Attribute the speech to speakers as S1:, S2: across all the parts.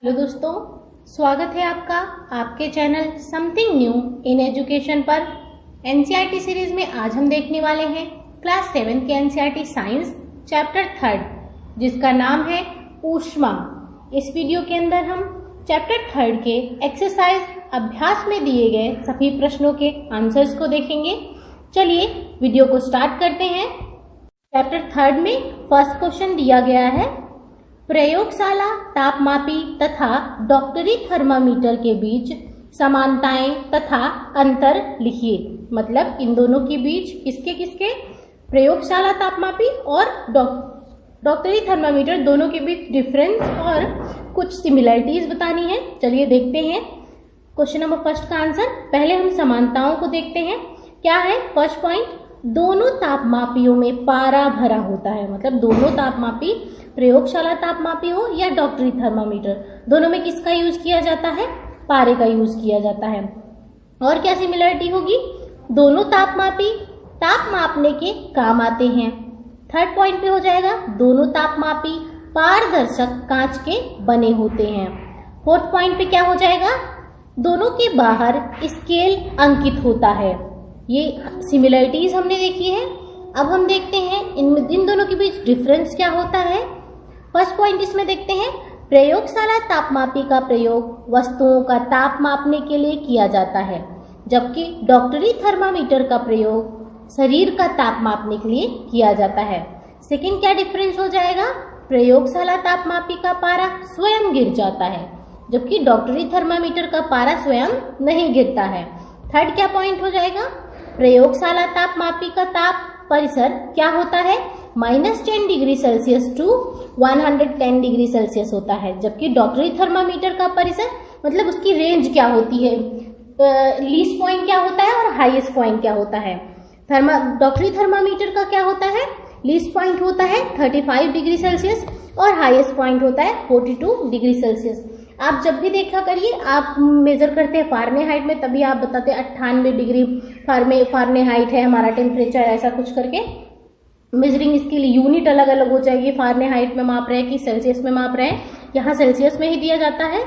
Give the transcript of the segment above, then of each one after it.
S1: Hello दोस्तों, स्वागत है आपका आपके channel something new in education पर। एनसीईआरटी सीरीज में आज हम देखने वाले हैं क्लास 7 के एनसीईआरटी साइंस चैप्टर 3 जिसका नाम है ऊष्मा। इस वीडियो के अंदर हम चैप्टर 3 के एक्सरसाइज अभ्यास में दिए गए सभी प्रश्नों के आंसर्स को देखेंगे। चलिए वीडियो को स्टार्ट करते हैं। चैप्टर 3 में फर्स्ट क्वेश्चन दिया गया है, प्रयोगशाला तापमापी तथा डॉक्टरी थर्मामीटर के बीच समानताएं तथा अंतर लिखिए। मतलब इन दोनों के बीच किसके प्रयोगशाला तापमापी और डॉक्टरी थर्मामीटर दोनों के बीच डिफरेंस और कुछ सिमिलरिटीज बतानी है। चलिए देखते हैं क्वेश्चन नंबर फर्स्ट का आंसर। पहले हम समानताओं को देखते हैं। क्या है फर्स्ट पॉइंट, दोनों तापमापियों में पारा भरा होता है। मतलब दोनों तापमापी, प्रयोगशाला तापमापी हो या डॉक्टरी थर्मामीटर, दोनों में किसका यूज किया जाता है? पारे का यूज किया जाता है। और क्या सिमिलरिटी होगी? दोनों तापमापी ताप मापने के काम आते हैं। थर्ड पॉइंट पे हो जाएगा, दोनों तापमापी पारदर्शक कांच के बने होते हैं। फोर्थ पॉइंट पे क्या हो जाएगा? दोनों के बाहर स्केल अंकित होता है। ये सिमिलरिटीज हमने देखी है। अब हम देखते हैं इन दोनों के बीच डिफरेंस क्या होता है। फर्स्ट पॉइंट इसमें देखते हैं, प्रयोगशाला तापमापी का प्रयोग वस्तुओं का ताप मापने के लिए किया जाता है, जबकि डॉक्टरी थर्मामीटर का प्रयोग शरीर का ताप मापने के लिए किया जाता है। सेकंड क्या डिफरेंस हो जाएगा? प्रयोगशाला तापमापी का पारा स्वयं गिर जाता है, जबकि डॉक्टरी थर्मामीटर का पारा स्वयं नहीं गिरता है। थर्ड क्या पॉइंट हो जाएगा? प्रयोगशाला तापमापी का ताप परिसर क्या होता है? -10 degree Celsius to 110 degree Celsius होता है, जबकि डॉक्टरी थर्मामीटर का परिसर मतलब उसकी रेंज क्या होती है, लीस्ट पॉइंट क्या होता है और हाईएस्ट पॉइंट क्या होता है। डॉक्टरी थर्मामीटर का क्या होता है? लीस्ट पॉइंट होता है 35 डिग्री सेल्सियस और हाईएस्ट पॉइंट होता है 42 डिग्री सेल्सियस। आप जब भी देखा करिए, आप मेजर करते हैं फारेनहाइट में, तभी आप बताते हैं 98 डिग्री फारेनहाइट है हमारा टेम्परेचर, ऐसा कुछ करके मेजरिंग इसके लिए यूनिट अलग अलग हो जाएगी। फारेनहाइट में माप रहे हैं कि सेल्सियस में माप रहे हैं, यहाँ सेल्सियस में ही दिया जाता है।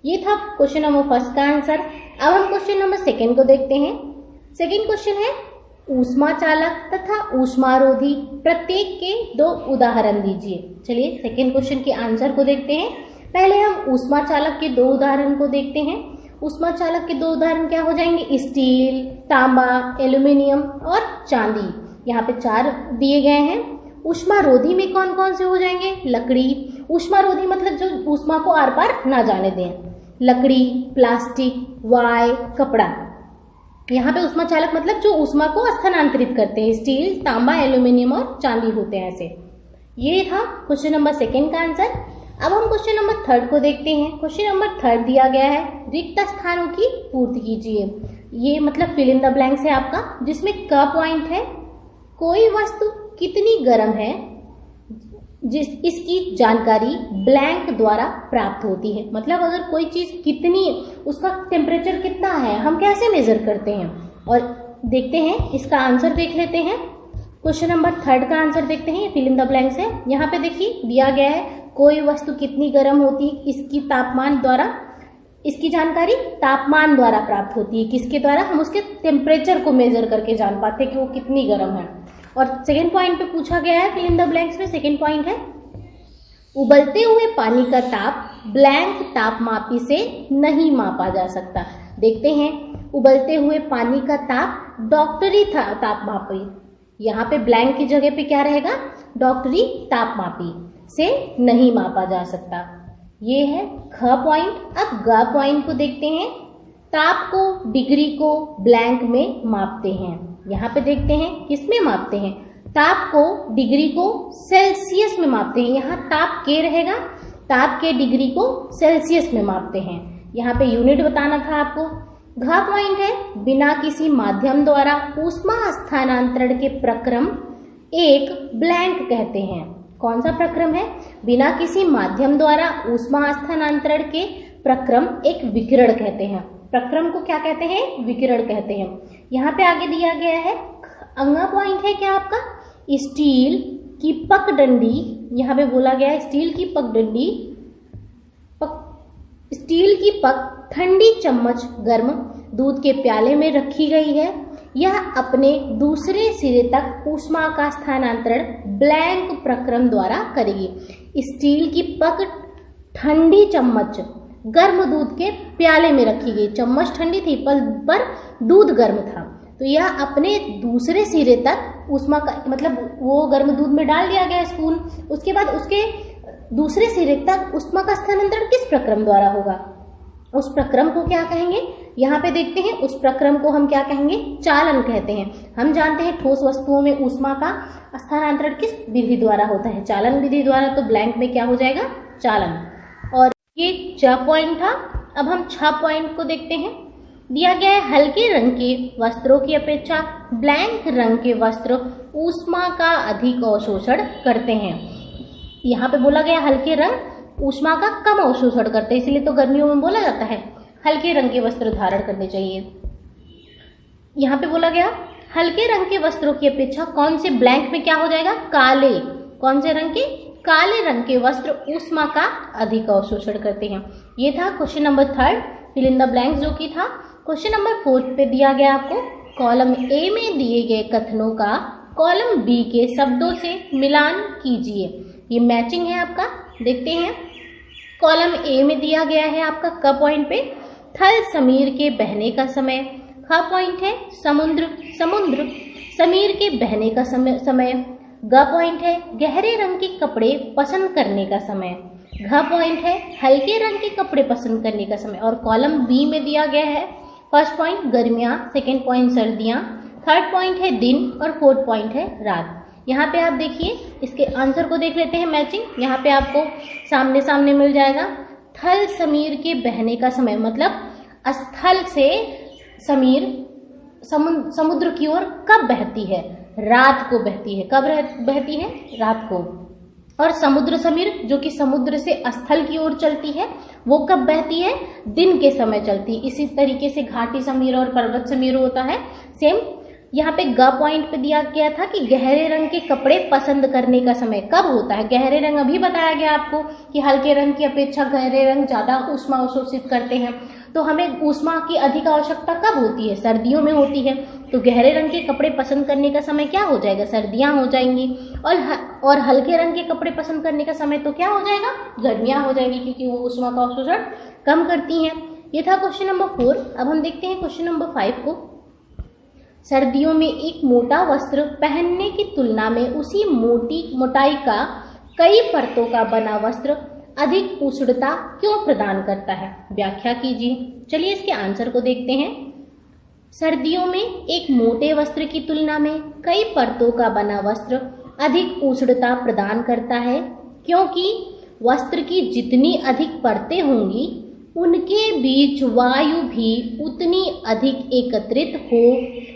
S1: ये था क्वेश्चन नंबर फर्स्ट का आंसर। अब हम क्वेश्चन नंबर सेकेंड को देखते हैं। सेकेंड क्वेश्चन है, ऊष्मा चालक तथा ऊष्मारोधी प्रत्येक के 2 उदाहरण दीजिए। चलिए सेकेंड क्वेश्चन के आंसर को देखते हैं। पहले हम ऊष्मा चालक के 2 उदाहरण को देखते हैं। ऊष्मा चालक के 2 उदाहरण क्या हो जाएंगे? स्टील, तांबा, एल्यूमिनियम और चांदी। यहाँ पे 4 दिए गए हैं। ऊष्मारोधी में कौन कौन से हो जाएंगे? लकड़ी। ऊष्मारोधी मतलब जो ऊष्मा को आर पार ना जाने दें। लकड़ी, प्लास्टिक, वाय, कपड़ा। यहाँ पे ऊष्मा चालक मतलब जो ऊष्मा को स्थानांतरित करते हैं। स्टील, तांबा, एल्यूमिनियम और चांदी होते हैं ऐसे। ये था क्वेश्चन नंबर सेकेंड का आंसर। अब हम क्वेश्चन नंबर 3 को देखते हैं। क्वेश्चन नंबर 3 दिया गया है, रिक्त स्थानों की पूर्ति कीजिए। ये मतलब फिल इन द ब्लैंक्स है आपका, जिसमें क पॉइंट है, कोई वस्तु कितनी गर्म है इसकी जानकारी ब्लैंक द्वारा प्राप्त होती है। मतलब अगर कोई चीज कितनी, उसका टेम्परेचर कितना है, हम कैसे मेजर करते हैं। और देखते हैं इसका आंसर देख लेते हैं। क्वेश्चन नंबर 3 का आंसर देखते हैं, फिल इन द ब्लैंक्स है। यहाँ पे देखिए दिया गया है, कोई वस्तु कितनी गर्म होती इसकी तापमान द्वारा, इसकी जानकारी तापमान द्वारा प्राप्त होती है। किसके द्वारा? हम उसके टेम्परेचर को मेजर करके जान पाते हैं कि वो कितनी गर्म है। और सेकेंड पॉइंट पे पूछा गया है फिल इन द ब्लैंक्स में, सेकेंड पॉइंट है, उबलते हुए पानी का ताप ब्लैंक तापमापी से नहीं मापा जा सकता। देखते हैं, उबलते हुए पानी का ताप डॉक्टरी तापमापी, यहाँ पे ब्लैंक की जगह पे क्या रहेगा? डॉक्टरी तापमापी से नहीं मापा जा सकता। ये है ख पॉइंट। अब ग पॉइंट को देखते हैं। ताप को, डिग्री को ब्लैंक में मापते हैं। यहाँ पे देखते हैं किस में मापते हैं? ताप को, डिग्री को सेल्सियस में मापते हैं। यहाँ ताप के रहेगा, ताप के डिग्री को सेल्सियस में मापते हैं। यहाँ पे यूनिट बताना था आपको। घ पॉइंट है, बिना किसी माध्यम द्वारा ऊष्मा स्थानांतरण के प्रक्रम एक ब्लैंक कहते हैं। कौन सा प्रक्रम है? बिना किसी माध्यम द्वारा ऊष्मा स्थानांतरण के प्रक्रम एक विकिरण कहते हैं। प्रक्रम को क्या कहते हैं? विकिरण कहते हैं। यहाँ पे आगे दिया गया है, अंगा पॉइंट है क्या आपका? स्टील की पगडंडी, यहाँ पे बोला गया है स्टील की पगडंडी स्टील की पक ठंडी चम्मच गर्म दूध के प्याले में रखी गई है। यह अपने दूसरे सिरे तक ऊष्मा का स्थानांतरण ब्लैंक प्रक्रम द्वारा करेगी। स्टील की पक ठंडी चम्मच गर्म दूध के प्याले में रखी गई। चम्मच ठंडी थी पर दूध गर्म था, तो यह अपने दूसरे सिरे तक ऊष्मा का मतलब वो गर्म दूध में डाल दिया गया स्पून, उसके बाद उसके दूसरे सिरे तक ऊष्मा का स्थानांतरण किस प्रक्रम द्वारा होगा? उस प्रक्रम को क्या कहेंगे? यहाँ पे देखते हैं, उस प्रक्रम को हम क्या कहेंगे? चालन कहते हैं। हम जानते हैं ठोस वस्तुओं में ऊष्मा का स्थानांतरण किस विधि द्वारा होता है? चालन विधि द्वारा। तो ब्लैंक में क्या हो जाएगा? चालन। और ये 6 पॉइंट था। अब हम 6 पॉइंट को देखते हैं। दिया गया है हल्के रंग के वस्त्रों की अपेक्षा ब्लैंक रंग के वस्त्र ऊष्मा का अधिक अवशोषण करते हैं। यहाँ पे बोला गया हल्के रंग ऊष्मा का कम अवशोषण करते हैं, इसलिए तो गर्मियों में बोला जाता है हल्के रंग के वस्त्र धारण करने चाहिए। यहाँ पे बोला गया हल्के रंग के वस्त्रों की अपेक्षा कौन से, ब्लैंक में क्या हो जाएगा? काले। कौन से रंग के? काले रंग के वस्त्र ऊष्मा का अधिक अवशोषण करते हैं। ये था question number 3 fill in the blanks, जो कि था। क्वेश्चन नंबर 4 पे दिया गया आपको कॉलम ए में दिए गए कथनों का कॉलम बी के शब्दों से मिलान कीजिए। ये मैचिंग है आपका, देखते हैं। कॉलम ए में दिया गया है आपका क पॉइंट पे थल समीर के बहने का समय। ख पॉइंट है समुद्र समीर के बहने का समय। ग पॉइंट है गहरे रंग के कपड़े पसंद करने का समय। घ पॉइंट है हल्के रंग के कपड़े पसंद करने का समय। और कॉलम बी में दिया गया है फर्स्ट पॉइंट गर्मियाँ, सेकेंड पॉइंट सर्दियाँ, थर्ड पॉइंट है दिन और फोर्थ पॉइंट है रात। यहाँ पे आप देखिए, इसके आंसर को देख लेते हैं मैचिंग। यहाँ पे आपको सामने सामने मिल जाएगा। थल समीर के बहने का समय मतलब स्थल से समीर समुद्र की ओर कब बहती है? रात को बहती है। कब बहती है? रात को। और समुद्र समीर जो कि समुद्र से स्थल की ओर चलती है, वो कब बहती है? दिन के समय चलती है। इसी तरीके से घाटी समीर और पर्वत समीर होता है सेम। यहाँ पे ग पॉइंट पे दिया गया था कि गहरे रंग के कपड़े पसंद करने का समय कब होता है? गहरे रंग अभी बताया गया आपको कि हल्के रंग की अपेक्षा गहरे रंग ज्यादा ऊष्मा अवशोषित करते हैं। तो हमें ऊष्मा की अधिक आवश्यकता कब होती है? सर्दियों में होती है। तो गहरे रंग के कपड़े पसंद करने का समय क्या हो जाएगा? सर्दियां हो जाएंगी। और हल्के रंग के कपड़े पसंद करने का समय तो क्या हो जाएगा? गर्मियां हो जाएंगी, क्योंकि वो ऊष्मा का अवशोषण कम करती हैं। ये था क्वेश्चन नंबर 4। अब हम देखते हैं क्वेश्चन नंबर 5 को। सर्दियों में एक मोटा वस्त्र पहनने की तुलना में उसी मोटाई का कई परतों का बना वस्त्र अधिक उष्णता क्यों प्रदान करता है? व्याख्या कीजिए। चलिए इसके आंसर को देखते हैं। सर्दियों में एक मोटे वस्त्र की तुलना में कई परतों का बना वस्त्र अधिक उष्णता प्रदान करता है, क्योंकि वस्त्र की जितनी अधिक परतें होंगी उनके बीच वायु भी उतनी अधिक एकत्रित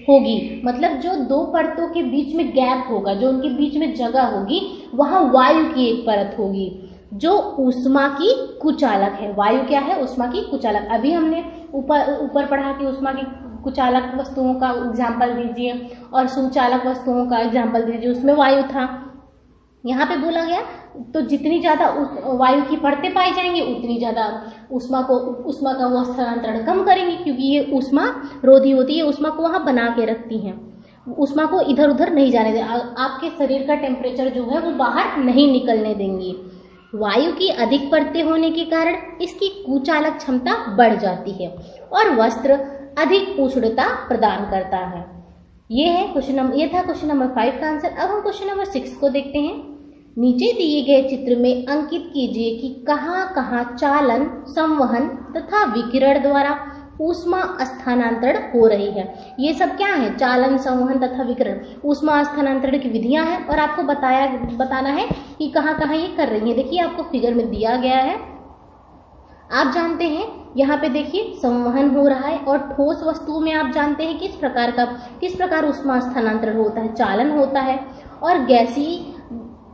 S1: होगी। मतलब जो दो परतों के बीच में गैप होगा, जो उनके बीच में जगह होगी, वहां वायु की एक परत होगी जो ऊष्मा की कुचालक है। वायु क्या है? ऊष्मा की कुचालक। अभी हमने ऊपर पढ़ा कि ऊष्मा की कुचालक वस्तुओं का एग्जाम्पल दीजिए और सुचालक वस्तुओं का एग्जाम्पल दीजिए, उसमें वायु था। यहाँ पे बोला गया तो जितनी ज्यादा वायु की परतें पाई जाएंगी उतनी ज्यादा ऊष्मा का वो स्थानांतरण कम करेंगी, क्योंकि ये ऊष्मा रोधी होती है, ऊष्मा को वहां बना के रखती हैं, ऊष्मा को इधर उधर नहीं जाने दे। आपके शरीर का टेम्परेचर जो है वो बाहर नहीं निकलने देंगी। वायु की अधिक परतें होने के कारण इसकी कुचालक क्षमता बढ़ जाती है और वस्त्र अधिक उष्णता प्रदान करता है। ये था क्वेश्चन नंबर 5 का आंसर। अब हम क्वेश्चन नंबर 6 को देखते हैं। नीचे दिए गए चित्र में अंकित कीजिए कि कहाँ कहाँ चालन, संवहन तथा विकिरण द्वारा ऊष्मा स्थानांतरण हो रही है। ये सब क्या है? चालन, संवहन तथा विकिरण ऊष्मा स्थानांतरण की विधियां हैं और आपको बताना है कि कहाँ कहाँ ये कर रही है। देखिए आपको फिगर में दिया गया है, आप जानते हैं यहाँ पे देखिए संवहन हो रहा है। और ठोस वस्तुओं में आप जानते हैं किस प्रकार ऊष्मा स्थानांतरण होता है? चालन होता है। और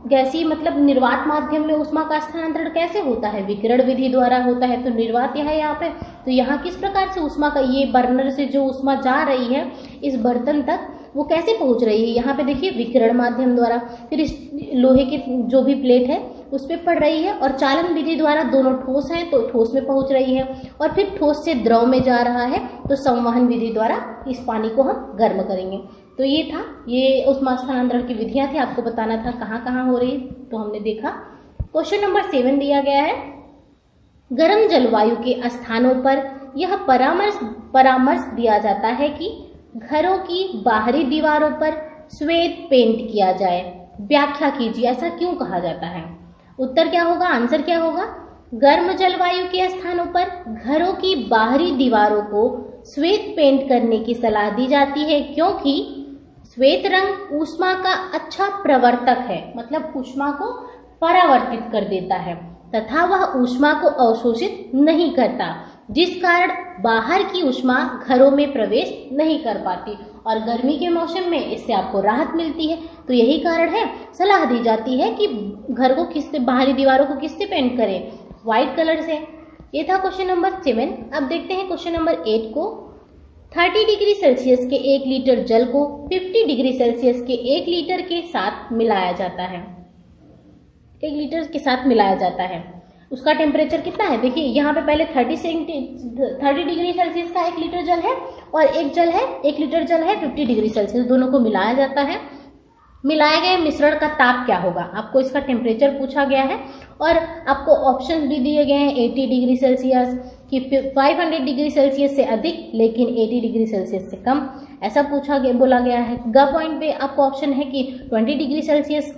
S1: गैसी मतलब निर्वात माध्यम में ऊष्मा का स्थानांतरण कैसे होता है? विकिरण विधि द्वारा होता है। तो निर्वात है यहाँ पे, तो यहाँ किस प्रकार से ऊष्मा का, ये बर्नर से जो ऊष्मा जा रही है इस बर्तन तक, वो कैसे पहुंच रही है? यहाँ पे देखिए विकिरण माध्यम द्वारा। फिर इस लोहे की जो भी प्लेट है उस पर पड़ रही है, और चालन विधि द्वारा दोनों ठोस हैं तो ठोस में पहुंच रही है, और फिर ठोस से द्रव में जा रहा है तो संवहन विधि द्वारा इस पानी को हम गर्म करेंगे। तो ये था, ये ऊष्मा स्थानांतरण की विधियां थी, आपको बताना था कहाँ कहाँ हो रही, तो हमने देखा। क्वेश्चन नंबर 7 दिया गया है, गर्म जलवायु के स्थानों पर यह परामर्श दिया जाता है कि घरों की बाहरी दीवारों पर श्वेत पेंट किया जाए। व्याख्या कीजिए, ऐसा क्यों कहा जाता है? उत्तर क्या होगा, आंसर क्या होगा? गर्म जलवायु के स्थानों पर घरों की बाहरी दीवारों को श्वेत पेंट करने की सलाह दी जाती है, क्योंकि श्वेत रंग ऊष्मा का अच्छा प्रवर्तक है, मतलब ऊष्मा को परावर्तित कर देता है तथा वह ऊष्मा को अवशोषित नहीं करता, जिस कारण बाहर की ऊष्मा घरों में प्रवेश नहीं कर पाती और गर्मी के मौसम में इससे आपको राहत मिलती है। तो यही कारण है, सलाह दी जाती है कि घर को किससे, बाहरी दीवारों को किससे पेंट करें, व्हाइट कलर से। ये था क्वेश्चन नंबर 7। अब देखते हैं क्वेश्चन नंबर 8 को। 30 डिग्री सेल्सियस के 1 लीटर जल को 50 डिग्री सेल्सियस के 1 लीटर के साथ मिलाया जाता है। 1 लीटर के साथ मिलाया जाता है, उसका टेम्परेचर कितना है? देखिए यहाँ पे पहले 30 डिग्री सेल्सियस का 1 लीटर जल है, और 1 लीटर जल है 50 डिग्री सेल्सियस, दोनों को मिलाया जाता है। मिलाए गए मिश्रण का ताप क्या होगा, आपको इसका टेम्परेचर पूछा गया है, और आपको ऑप्शन भी दिए गए हैं 80 डिग्री सेल्सियस कि 500 डिग्री सेल्सियस से अधिक लेकिन 80 डिग्री सेल्सियस से कम, ऐसा बोला गया है। ग पॉइंट पे आपको ऑप्शन है कि 20 डिग्री सेल्सियस,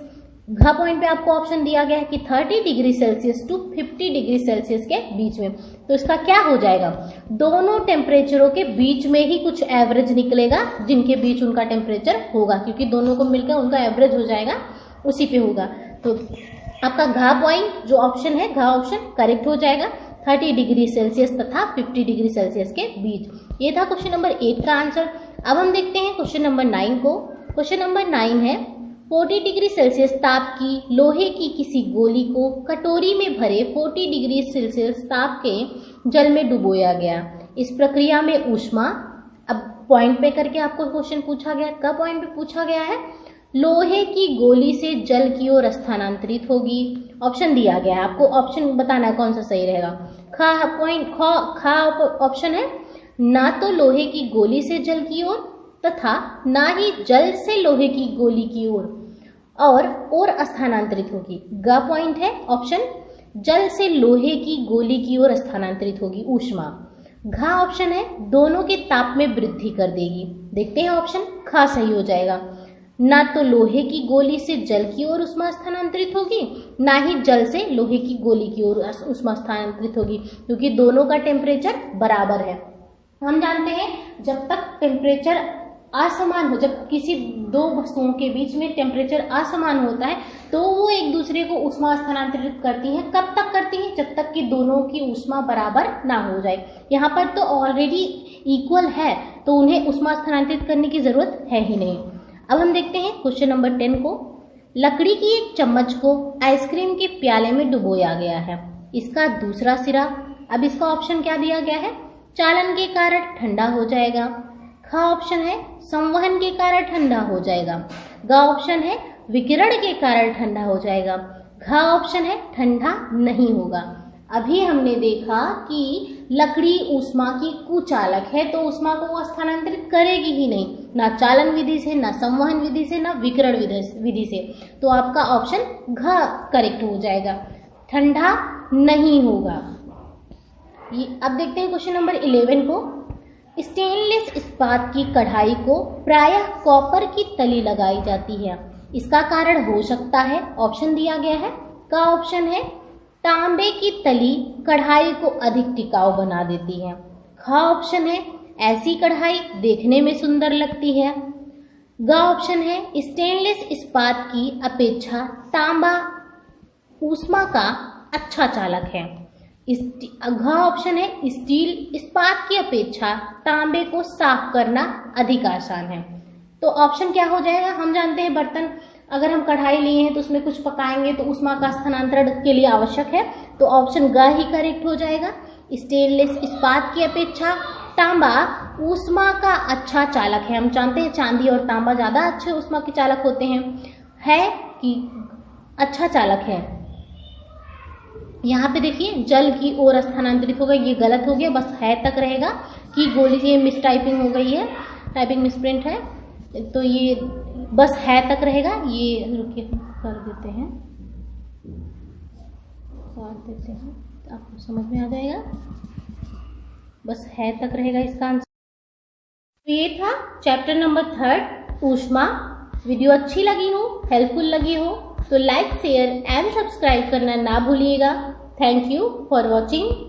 S1: घ पॉइंट पे आपको ऑप्शन दिया गया है कि 30 degree Celsius to 50 degree Celsius के बीच में। तो इसका क्या हो जाएगा, दोनों टेम्परेचरों के बीच में ही कुछ एवरेज निकलेगा, जिनके बीच उनका टेम्परेचर होगा, क्योंकि दोनों को मिलकर उनका एवरेज हो जाएगा, उसी पे होगा। तो आपका घ पॉइंट जो ऑप्शन है, घ ऑप्शन करेक्ट हो जाएगा, 30 डिग्री सेल्सियस तथा 50 डिग्री सेल्सियस के बीच। ये था क्वेश्चन नंबर 8 का आंसर। अब हम देखते हैं क्वेश्चन नंबर 9 को। क्वेश्चन नंबर 9 है, 40 डिग्री सेल्सियस ताप की लोहे की किसी गोली को कटोरी में भरे 40 डिग्री सेल्सियस ताप के जल में डुबोया गया। इस प्रक्रिया में ऊष्मा, अब पॉइंट पे करके आपको क्वेश्चन पूछा गया, कब पॉइंट पे पूछा गया है, लोहे की गोली से जल की ओर स्थानांतरित होगी। ऑप्शन दिया गया है, आपको ऑप्शन बताना है कौन सा सही रहेगा। ख ऑप्शन है, ना तो लोहे की गोली से जल की ओर तथा ना ही जल से लोहे की गोली की ओर और स्थानांतरित होगी। ग पॉइंट है ऑप्शन, जल से लोहे की गोली की ओर स्थानांतरित होगी ऊष्मा। घ ऑप्शन है, दोनों के ताप में वृद्धि कर देगी। देखते हैं ऑप्शन ख सही हो जाएगा। ना तो लोहे की गोली से जल की ओर ऊष्मा स्थानांतरित होगी, ना ही जल से लोहे की गोली की ओर ऊष्मा स्थानांतरित होगी, क्योंकि दोनों का टेम्परेचर बराबर है। हम जानते हैं जब तक टेम्परेचर असमान हो, जब किसी दो वस्तुओं के बीच में टेम्परेचर असमान होता है तो वो एक दूसरे को ऊष्मा स्थानांतरित करती हैं। कब तक करती हैं? जब तक कि दोनों की ऊष्मा बराबर ना हो जाए। यहाँ पर तो ऑलरेडी इक्वल है तो उन्हें ऊष्मा स्थानांतरित करने की जरूरत है ही नहीं। अब हम देखते हैं क्वेश्चन नंबर 10 को। लकड़ी की एक चम्मच को आइसक्रीम के प्याले में डुबोया गया है, इसका दूसरा सिरा, अब इसका ऑप्शन क्या दिया गया है, चालन के कारण ठंडा हो जाएगा। ख ऑप्शन है, संवहन के कारण ठंडा हो जाएगा। ग ऑप्शन है, विकिरण के कारण ठंडा हो जाएगा। घ ऑप्शन है, ठंडा नहीं होगा। अभी हमने देखा कि लकड़ी ऊष्मा की कुचालक है तो ऊष्मा को वो स्थानांतरित करेगी ही नहीं, ना चालन विधि से, ना संवहन विधि से, ना विकिरण विधि से। तो आपका ऑप्शन घ करेक्ट हो जाएगा, ठंडा नहीं होगा। अब देखते हैं क्वेश्चन नंबर 11 को। स्टेनलेस इस्पात की कढ़ाई को प्रायः कॉपर की तली लगाई जाती है, इसका कारण हो सकता है, ऑप्शन दिया गया है। का ऑप्शन है, तांबे की तली कढ़ाई को अधिक टिकाऊ बना देती है। ख ऑप्शन है, ऐसी कढ़ाई देखने में सुंदर लगती है। ग ऑप्शन है, स्टेनलेस इस्पात की अपेक्षा तांबा ऊष्मा का अच्छा चालक है। घ ऑप्शन है, स्टील इस्पात की अपेक्षा तांबे को साफ करना अधिक आसान है। तो ऑप्शन क्या हो जाएगा, हम जानते हैं बर्तन, अगर हम कढ़ाई लिए हैं तो उसमें कुछ पकाएंगे तो ऊष्मा का स्थानांतरण के लिए आवश्यक है, तो ऑप्शन ग ही करेक्ट हो जाएगा। स्टेनलेस इस्पात की अपेक्षा तांबा ऊष्मा का अच्छा चालक है। हम जानते हैं चांदी और तांबा ज्यादा अच्छे ऊष्मा के चालक होते हैं, है कि अच्छा चालक है। यहाँ पे देखिए जल की ओर स्थानांतरित होगा, ये गलत हो गया, बस है तक रहेगा। की गोली, ये मिस टाइपिंग हो गई है, टाइपिंग मिसप्रिंट है, तो ये बस है तक रहेगा। ये रुकिए कर देते हैं, आपको समझ में आ जाएगा। बस है तक रहेगा इसका आंसर। तो ये था चैप्टर नंबर 3 ऊष्मा। वीडियो अच्छी लगी हो, हेल्पफुल लगी हो तो लाइक, शेयर एंड सब्सक्राइब करना ना भूलिएगा। Thank you for watching.